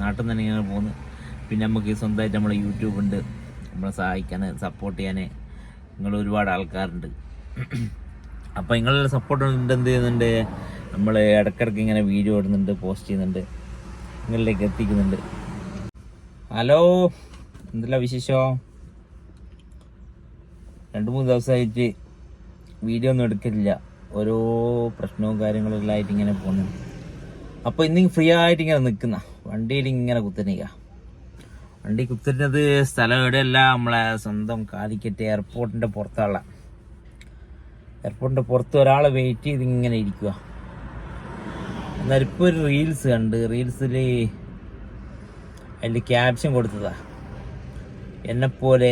നാട്ടിൽ നിന്ന് തന്നെ ഇങ്ങനെ പോകുന്നു. പിന്നെ നമുക്ക് സ്വന്തമായിട്ട് നമ്മളെ യൂട്യൂബ് ഉണ്ട്, നമ്മളെ സഹായിക്കാൻ സപ്പോർട്ട് ചെയ്യാൻ നിങ്ങൾ ഒരുപാട് ആൾക്കാരുണ്ട്. അപ്പോൾ നിങ്ങളുടെ സപ്പോർട്ട് ഉണ്ട്. എന്ത് ചെയ്യുന്നുണ്ട്, നമ്മൾ ഇടയ്ക്കിടയ്ക്ക് ഇങ്ങനെ വീഡിയോ ഇടുന്നുണ്ട്, പോസ്റ്റ് ചെയ്യുന്നുണ്ട്, നിങ്ങളിലേക്ക് എത്തിക്കുന്നുണ്ട്. ഹലോ, എന്തെല്ലാം വിശേഷം? 2-3 ദിവസമായിട്ട് വീഡിയോ ഒന്നും എടുക്കില്ല, ഓരോ പ്രശ്നവും കാര്യങ്ങളെല്ലാം ആയിട്ട് ഇങ്ങനെ പോകുന്നു. അപ്പോൾ ഇന്ന് ഫ്രീ ആയിട്ട് ഇങ്ങനെ നിൽക്കുന്ന വണ്ടിയിൽ ഇങ്ങനെ കുത്തിനിക്കുക. വണ്ടി കുത്തിരുന്നത് സ്ഥലം എവിടെയല്ല, നമ്മളെ സ്വന്തം കാലിക്കറ്റ് എയർപോർട്ടിൻ്റെ പുറത്തുള്ള എയർപോർട്ടിൻ്റെ പുറത്ത് ഒരാളെ വെയിറ്റ് ചെയ്ത് ഇങ്ങനെ ഇരിക്കുക. എന്നാൽ ഇപ്പോൾ ഒരു റീൽസ് കണ്ട്, റീൽസിൽ അതിൽ ക്യാപ്ഷൻ കൊടുത്തതാ, എന്നെപ്പോലെ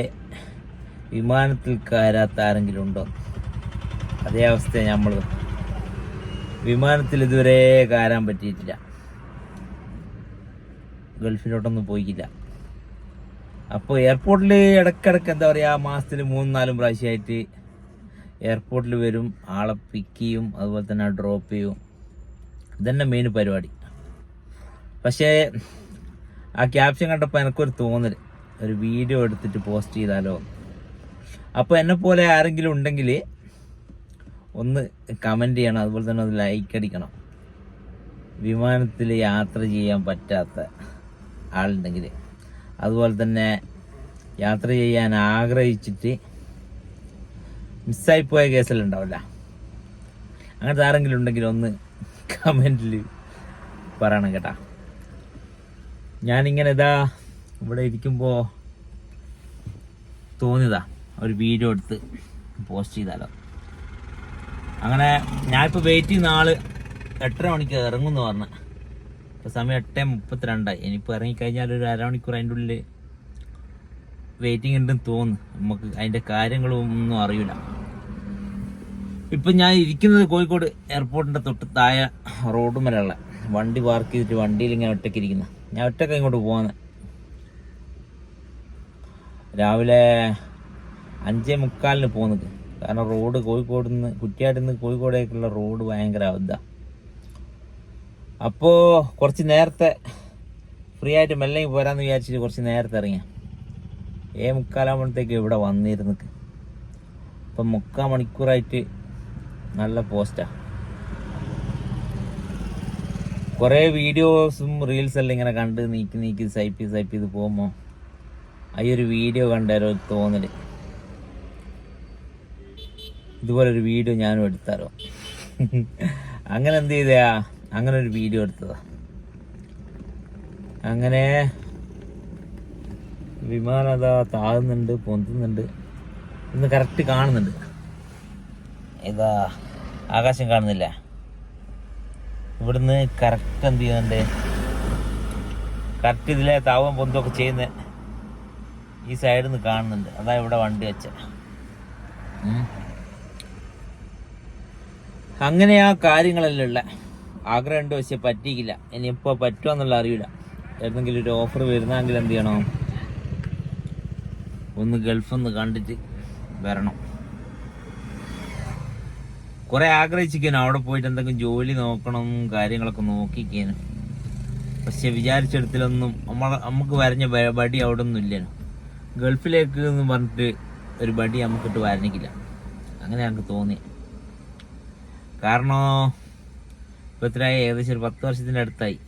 വിമാനത്തിൽ കയറാത്ത ആരെങ്കിലും ഉണ്ടോ? അതേ അവസ്ഥ നമ്മൾ വിമാനത്തിൽ ഇതുവരെ കയറാൻ പറ്റിയിട്ടില്ല, ഗൾഫിലോട്ടൊന്നും പോയിക്കില്ല. അപ്പോൾ എയർപോർട്ടിൽ ഇടയ്ക്കിടയ്ക്ക് എന്താ പറയുക, മാസത്തിൽ 3-4 പ്രാവശ്യമായിട്ട് എയർപോർട്ടിൽ വരും, ആളെ പിക്ക് ചെയ്യും, അതുപോലെ തന്നെ ഡ്രോപ്പ് ചെയ്യും. ഇതന്നെ മെയിൻ പരിപാടി. പക്ഷേ ആ ക്യാപ്ഷൻ കണ്ടപ്പോൾ എനിക്കൊരു തോന്നൽ, ഒരു വീഡിയോ എടുത്തിട്ട് പോസ്റ്റ് ചെയ്താലോ. അപ്പോൾ എന്നെപ്പോലെ ആരെങ്കിലും ഉണ്ടെങ്കിൽ ഒന്ന് കമൻറ്റ് ചെയ്യണം, അതുപോലെ തന്നെ ഒന്ന് ലൈക്ക് അടിക്കണം. വിമാനത്തിൽ യാത്ര ചെയ്യാൻ പറ്റാത്ത ആളുണ്ടെങ്കിൽ, അതുപോലെ തന്നെ യാത്ര ചെയ്യാൻ ആഗ്രഹിച്ചിട്ട് മിസ്സായിപ്പോയ കേസെല്ലാം ഉണ്ടാവില്ല, അങ്ങനത്തെ ആരെങ്കിലും ഉണ്ടെങ്കിൽ ഒന്ന് കമൻറ്റിൽ പറയണം കേട്ടാ. ഞാനിങ്ങനെ ഇതാ ഇവിടെ ഇരിക്കുമ്പോൾ തോന്നിയതാ ഒരു വീഡിയോ എടുത്ത് പോസ്റ്റ് ചെയ്താലോ. അങ്ങനെ ഞാനിപ്പോൾ വെയിറ്റ് ചെയ്യുന്ന ആള് 8:30 മണിക്ക് ഇറങ്ങുമെന്ന് പറഞ്ഞ. ഇപ്പോൾ സമയം 8:32. ഇനിയിപ്പോൾ ഇറങ്ങിക്കഴിഞ്ഞാൽ ഒരു അരമണിക്കൂർ അതിൻ്റെ ഉള്ളിൽ വെയിറ്റിംഗ് ഉണ്ടെന്ന് തോന്നുന്നു. നമുക്ക് അതിൻ്റെ കാര്യങ്ങളൊന്നും അറിയില്ല. ഇപ്പം ഞാൻ ഇരിക്കുന്നത് കോഴിക്കോട് എയർപോർട്ടിൻ്റെ തൊട്ട് താഴെ റോഡ് മേലുള്ള വണ്ടി പാർക്ക് ചെയ്തിട്ട് വണ്ടിയിൽ ഇങ്ങനെ ഒറ്റയ്ക്ക് ഇരിക്കുന്ന. ഞാൻ ഒറ്റയ്ക്ക് ഇങ്ങോട്ട് പോകുന്നത്. രാവിലെ 5:45 പോകുന്നത്. കാരണം റോഡ് കോഴിക്കോട് നിന്ന് കുറ്റിയാടിൽ നിന്ന് കോഴിക്കോടേക്കുള്ള റോഡ് ഭയങ്കര അവധ. അപ്പോൾ കുറച്ച് നേരത്തെ ഫ്രീ ആയിട്ട് മെല്ലെ പോരാന്ന് വിചാരിച്ചിട്ട് കുറച്ച് നേരത്തെ ഇറങ്ങിയ 7:45 ഇവിടെ വന്നിരുന്നു. ഇപ്പം 3/4 മണിക്കൂറായിട്ട് നല്ല പോസ്റ്റാ. കുറേ വീഡിയോസും റീൽസെല്ലാം ഇങ്ങനെ കണ്ട് നീക്കി സൈപ്പ് ചെയ്ത് പോകുമ്പോൾ ഈ ഒരു വീഡിയോ കണ്ടൊരു തോന്നൽ, ഇതുപോലൊരു വീഡിയോ ഞാനും എടുത്താലോ. അങ്ങനെ എന്ത് ചെയ്താ, അങ്ങനെ ഒരു വീഡിയോ എടുത്തതാ. അങ്ങനെ വിമാനം അതാ താഴുന്നുണ്ട്, പൊന്തുന്നുണ്ട്. ഇന്ന് കറക്റ്റ് കാണുന്നുണ്ട്. ഇതാ ആകാശം കാണുന്നില്ല. ഇവിടുന്ന് കറക്റ്റ് എന്ത് ചെയ്യുന്നുണ്ട്, കറക്റ്റ് ഇതിലെ താവം പൊന്തൊക്കെ ചെയ്യുന്ന ഈ സൈഡിൽ നിന്ന് കാണുന്നുണ്ട്. അതാ ഇവിടെ വണ്ടി വെച്ച. അങ്ങനെ ആ കാര്യങ്ങളെല്ലാം ഉള്ള ആഗ്രഹമുണ്ട്, പക്ഷെ പറ്റിയില്ല. ഇനിയിപ്പോൾ പറ്റുമെന്നുള്ള അറിയില്ല. ഏതെങ്കിലും ഒരു ഓഫർ വരുന്നെങ്കിൽ എന്ത് ചെയ്യണം, ഒന്ന് ഗൾഫൊന്ന് കണ്ടിട്ട് വരണം. കുറേ ആഗ്രഹിച്ചിരിക്കാനും അവിടെ പോയിട്ട് എന്തെങ്കിലും ജോലി നോക്കണം, കാര്യങ്ങളൊക്കെ നോക്കിക്കാനും. പക്ഷെ വിചാരിച്ചിടത്തിലൊന്നും നമുക്ക് വരഞ്ഞ ബടി അവിടെ ഒന്നും ഇല്ലല്ലോ. ഗൾഫിലേക്ക് എന്ന് പറഞ്ഞിട്ട് ഒരു ബടി നമുക്കിട്ട് വരണിക്കില്ല. അങ്ങനെ ഞങ്ങൾക്ക് തോന്നി. കാരണം ഇപ്പോൾ എത്രയായി, ഏകദേശം ഒരു 10 വർഷത്തിൻ്റെ അടുത്തായി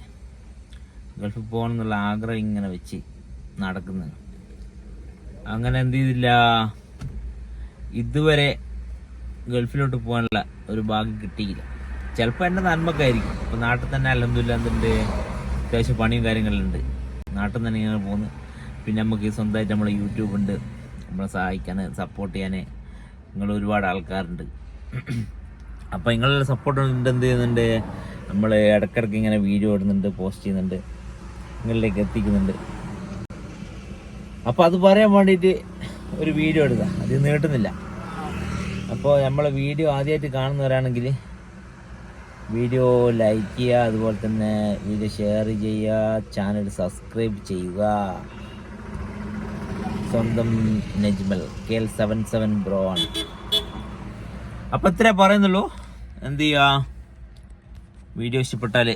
ഗൾഫിൽ പോകണം എന്നുള്ള ആഗ്രഹം ഇങ്ങനെ വെച്ച് നടക്കുന്നത്. അങ്ങനെ എന്ത് ചെയ്തില്ല, ഇതുവരെ ഗൾഫിലോട്ട് പോകാനുള്ള ഒരു ഭാഗ്യം കിട്ടിയില്ല. ചിലപ്പോൾ എൻ്റെ നന്മക്കായിരിക്കും. ഇപ്പോൾ നാട്ടിൽ തന്നെ അൽഹംദുലില്ലാ എന്തുണ്ട്, അത്യാവശ്യം പണിയും കാര്യങ്ങളുണ്ട്. നാട്ടിൽ തന്നെ ഇങ്ങനെ പോകുന്നു. പിന്നെ നമുക്ക് സ്വന്തമായിട്ട് നമ്മളെ യൂട്യൂബ് ഉണ്ട്, നമ്മളെ സഹായിക്കാൻ സപ്പോർട്ട് ചെയ്യാൻ നിങ്ങൾ ഒരുപാട് ആൾക്കാരുണ്ട്. അപ്പോൾ നിങ്ങളുടെ സപ്പോർട്ട് ഉണ്ട്. എന്ത് ചെയ്യുന്നുണ്ട്, നമ്മൾ ഇടയ്ക്കിടയ്ക്ക് ഇങ്ങനെ വീഡിയോ ഇടുന്നുണ്ട്, പോസ്റ്റ് ചെയ്യുന്നുണ്ട്, നിങ്ങളിലേക്ക് എത്തിക്കുന്നുണ്ട്. അപ്പോൾ അത് പറയാൻ വേണ്ടിയിട്ട് ഒരു വീഡിയോ എടുക്കുക, അത് നീട്ടുന്നില്ല. അപ്പോൾ നമ്മളെ വീഡിയോ ആദ്യമായിട്ട് കാണുന്നവരാണെങ്കിൽ വീഡിയോ ലൈക്ക് ചെയ്യുക, അതുപോലെ തന്നെ വീഡിയോ ഷെയർ ചെയ്യുക, ചാനൽ സബ്സ്ക്രൈബ് ചെയ്യുക. സ്വന്തം നജ്മൽ KL77 ബ്രോ ആണ്. അപ്പം ഇത്രേ പറയുന്നുള്ളൂ. എന്ത് ചെയ്യുക, വീഡിയോ ഇഷ്ടപ്പെട്ടാൽ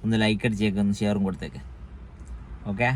ഒന്ന് ലൈക്ക് അടിച്ചേക്ക്, ഒന്ന് ഷെയറും കൊടുത്തേക്ക്. ഓക്കെ.